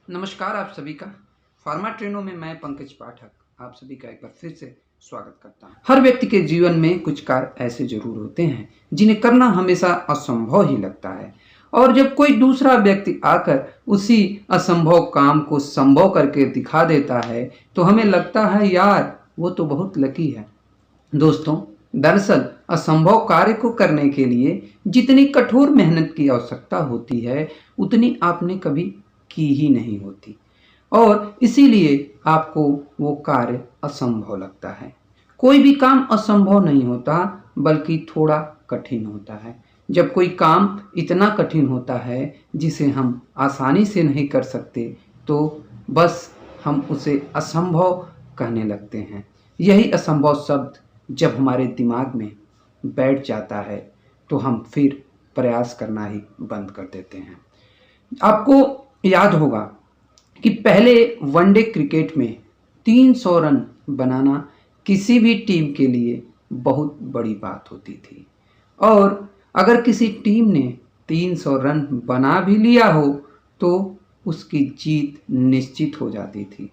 नमस्कार आप सभी का फार्मा ट्रेनों में मैं पंकज पाठक आप सभी का एक बार फिर से स्वागत करता हूं। हर व्यक्ति के जीवन में कुछ कार्य ऐसे जरूर होते हैं जिन्हें करना हमेशा असंभव ही लगता है, और जब कोई दूसरा व्यक्ति आकर उसी असंभव काम को संभव करके दिखा देता है तो हमें लगता है यार वो तो बहुत लकी है। दोस्तों, दरअसल असंभव कार्य को करने के लिए जितनी कठोर मेहनत की आवश्यकता होती है उतनी आपने कभी की ही नहीं होती, और इसीलिए आपको वो कार्य असंभव लगता है। कोई भी काम असंभव नहीं होता बल्कि थोड़ा कठिन होता है। जब कोई काम इतना कठिन होता है जिसे हम आसानी से नहीं कर सकते तो बस हम उसे असंभव कहने लगते हैं। यही असंभव शब्द जब हमारे दिमाग में बैठ जाता है तो हम फिर प्रयास करना ही बंद कर देते हैं। आपको याद होगा कि पहले वनडे क्रिकेट में 300 रन बनाना किसी भी टीम के लिए बहुत बड़ी बात होती थी, और अगर किसी टीम ने 300 रन बना भी लिया हो तो उसकी जीत निश्चित हो जाती थी,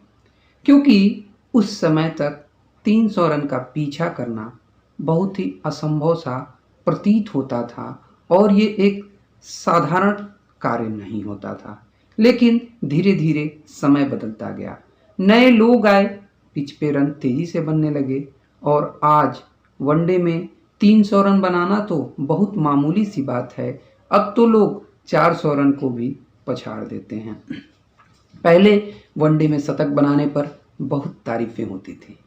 क्योंकि उस समय तक 300 रन का पीछा करना बहुत ही असंभव सा प्रतीत होता था और ये एक साधारण कार्य नहीं होता था। लेकिन धीरे धीरे समय बदलता गया, नए लोग आए, पिच पे रन तेजी से बनने लगे और आज वनडे में 300 रन बनाना तो बहुत मामूली सी बात है। अब तो लोग 400 रन को भी पछाड़ देते हैं। पहले वनडे में शतक बनाने पर बहुत तारीफें होती थी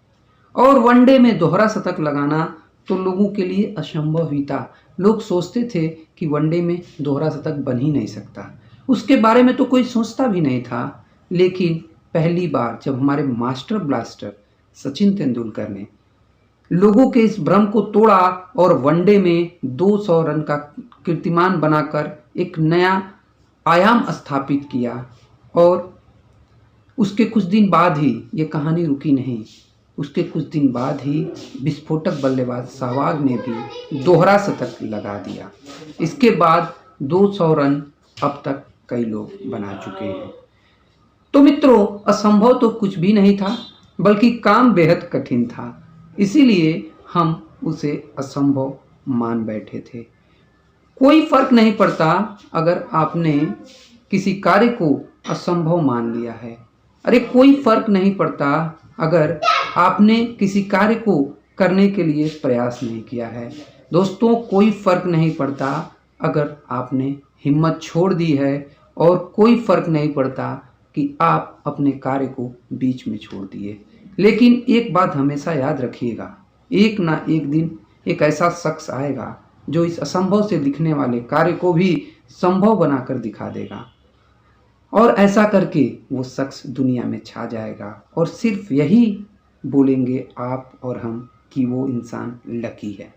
और वनडे में दोहरा शतक लगाना तो लोगों के लिए असंभव ही था। लोग सोचते थे कि वनडे में दोहरा शतक बन ही नहीं सकता, उसके बारे में तो कोई सोचता भी नहीं था। लेकिन पहली बार जब हमारे मास्टर ब्लास्टर सचिन तेंदुलकर ने लोगों के इस भ्रम को तोड़ा और वनडे में 200 रन का कीर्तिमान बनाकर एक नया आयाम स्थापित किया, और उसके कुछ दिन बाद ही ये कहानी रुकी नहीं। उसके कुछ दिन बाद ही विस्फोटक बल्लेबाज सहवाग ने भी दोहरा शतक लगा दिया। इसके बाद 200 रन अब तक कई लोग बना चुके हैं। तो मित्रों, असंभव तो कुछ भी नहीं था बल्कि काम बेहद कठिन था, इसीलिए हम उसे असंभव मान बैठे थे। कोई फर्क नहीं पड़ता अगर आपने किसी कार्य को असंभव मान लिया है। अरे कोई फर्क नहीं पड़ता अगर आपने किसी कार्य को करने के लिए प्रयास नहीं किया है। दोस्तों, कोई फर्क नहीं पड़ता अगर आपने हिम्मत छोड़ दी है, और कोई फर्क नहीं पड़ता कि आप अपने कार्य को बीच में छोड़ दिए। लेकिन एक बात हमेशा याद रखिएगा, एक ना एक दिन एक ऐसा शख्स आएगा जो इस असंभव से दिखने वाले कार्य को भी संभव बनाकर दिखा देगा, और ऐसा करके वो शख्स दुनिया में छा जाएगा और सिर्फ यही बोलेंगे आप और हम कि वो इंसान लकी है।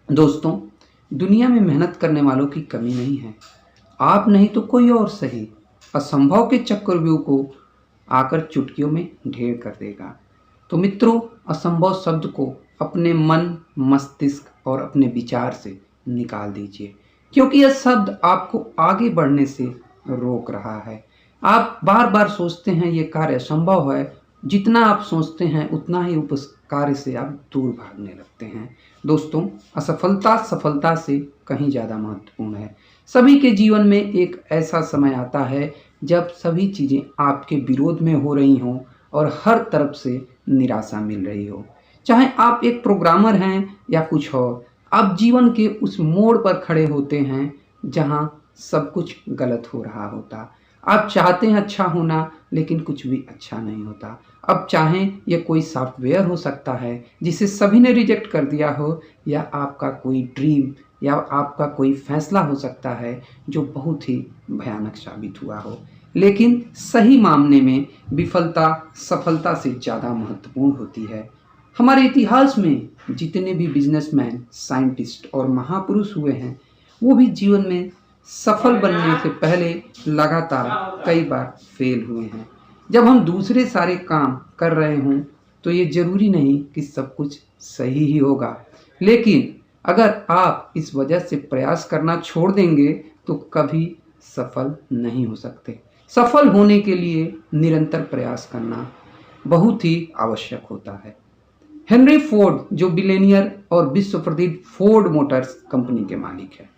दोस्तों, दुनिया में मेहनत करने वालों की कमी नहीं है। आप नहीं तो कोई और सही असंभव के चक्रव्यूह को आकर चुटकियों में ढेर कर देगा। तो मित्रों, असंभव शब्द को अपने मन, मस्तिष्क और अपने विचार से निकाल दीजिए, क्योंकि यह शब्द आपको आगे बढ़ने से रोक रहा है। आप बार बार सोचते हैं ये कार्य असंभव है, जितना आप सोचते हैं उतना ही उस कार्य से आप दूर भागने लगते हैं। दोस्तों, असफलता सफलता से कहीं ज़्यादा महत्वपूर्ण है। सभी के जीवन में एक ऐसा समय आता है जब सभी चीज़ें आपके विरोध में हो रही हों और हर तरफ से निराशा मिल रही हो। चाहे आप एक प्रोग्रामर हैं या कुछ और, आप जीवन के उस मोड़ पर खड़े होते हैं जहां सब कुछ गलत हो रहा होता। आप चाहते हैं अच्छा होना, लेकिन कुछ भी अच्छा नहीं होता। अब चाहें यह कोई सॉफ्टवेयर हो सकता है जिसे सभी ने रिजेक्ट कर दिया हो, या आपका कोई ड्रीम या आपका कोई फैसला हो सकता है जो बहुत ही भयानक साबित हुआ हो। लेकिन सही मामले में विफलता सफलता से ज़्यादा महत्वपूर्ण होती है। हमारे इतिहास में जितने भी बिजनेसमैन, साइंटिस्ट और महापुरुष हुए हैं, वो भी जीवन में सफल बनने से पहले लगातार कई बार फेल हुए हैं। जब हम दूसरे सारे काम कर रहे हों तो ये जरूरी नहीं कि सब कुछ सही ही होगा, लेकिन अगर आप इस वजह से प्रयास करना छोड़ देंगे तो कभी सफल नहीं हो सकते। सफल होने के लिए निरंतर प्रयास करना बहुत ही आवश्यक होता है। हेनरी फोर्ड जो बिलियनियर और विश्व प्रसिद्ध फोर्ड मोटर्स कंपनी के मालिक है,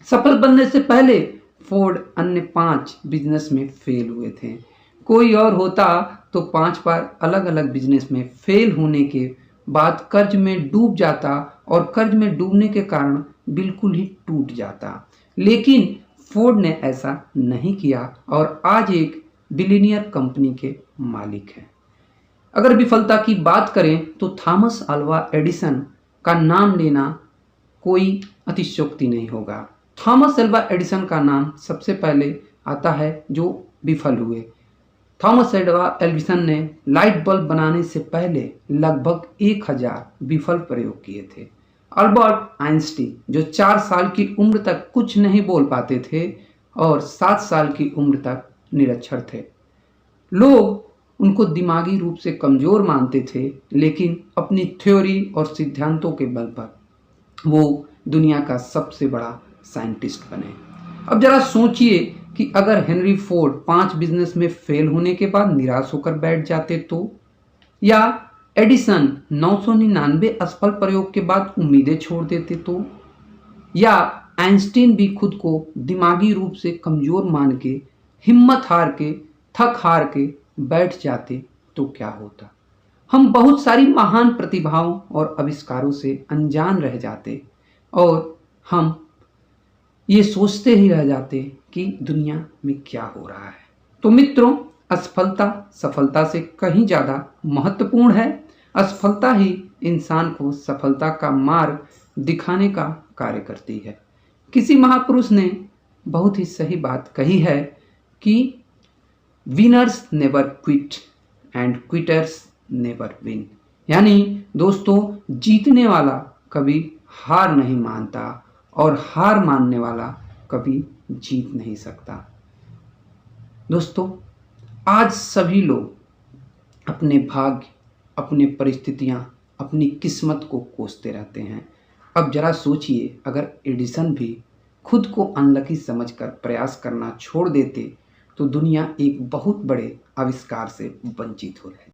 सफल बनने से पहले फोर्ड अन्य 5 बिजनेस में फेल हुए थे। कोई और होता तो 5 बार अलग अलग बिजनेस में फेल होने के बाद कर्ज में डूब जाता और कर्ज में डूबने के कारण बिल्कुल ही टूट जाता, लेकिन फोर्ड ने ऐसा नहीं किया और आज एक बिलियनियर कंपनी के मालिक है। अगर विफलता की बात करें तो थॉमस अल्वा एडिसन का नाम लेना कोई अतिशयोक्ति नहीं होगा। थॉमस अल्वा एडिसन का नाम सबसे पहले आता है जो विफल हुए। थॉमस अल्वा एडिसन ने लाइट बल्ब बनाने से पहले लगभग 1000 विफल प्रयोग किए थे। अल्बर्ट आइंस्टीन जो 4 साल की उम्र तक कुछ नहीं बोल पाते थे और 7 साल की उम्र तक निरक्षर थे। लोग उनको दिमागी रूप से कमजोर मानते थे, लेकिन अपनी थ्योरी और सिद्धांतों के बल पर वो दुनिया का सबसे बड़ा साइंटिस्ट बने। अब जरा सोचिए कि अगर हेनरी फोर्ड 5 बिजनेस में फेल होने के बाद निराश होकर बैठ जाते तो, या एडिसन 999 असफल प्रयोग के बाद उम्मीदें छोड़ देते तो, या आइंस्टीन भी खुद को दिमागी रूप से कमजोर मान के, हिम्मत हार के, थक हार के बैठ जाते तो क्या होता? हम बहुत सारी महान प्रतिभाओं और आविष्कारों से अनजान रह जाते और हम ये सोचते ही रह जाते कि दुनिया में क्या हो रहा है। तो मित्रों, असफलता सफलता से कहीं ज़्यादा महत्वपूर्ण है। असफलता ही इंसान को सफलता का मार्ग दिखाने का कार्य करती है। किसी महापुरुष ने बहुत ही सही बात कही है कि winners never quit and quitters never win. यानी दोस्तों, जीतने वाला कभी हार नहीं मानता और हार मानने वाला कभी जीत नहीं सकता। दोस्तों, आज सभी लोग अपने भाग्य, अपने परिस्थितियां, अपनी किस्मत को कोसते रहते हैं। अब जरा सोचिए, अगर एडिसन भी खुद को अनलकी समझकर प्रयास करना छोड़ देते तो दुनिया एक बहुत बड़े आविष्कार से वंचित हो रही।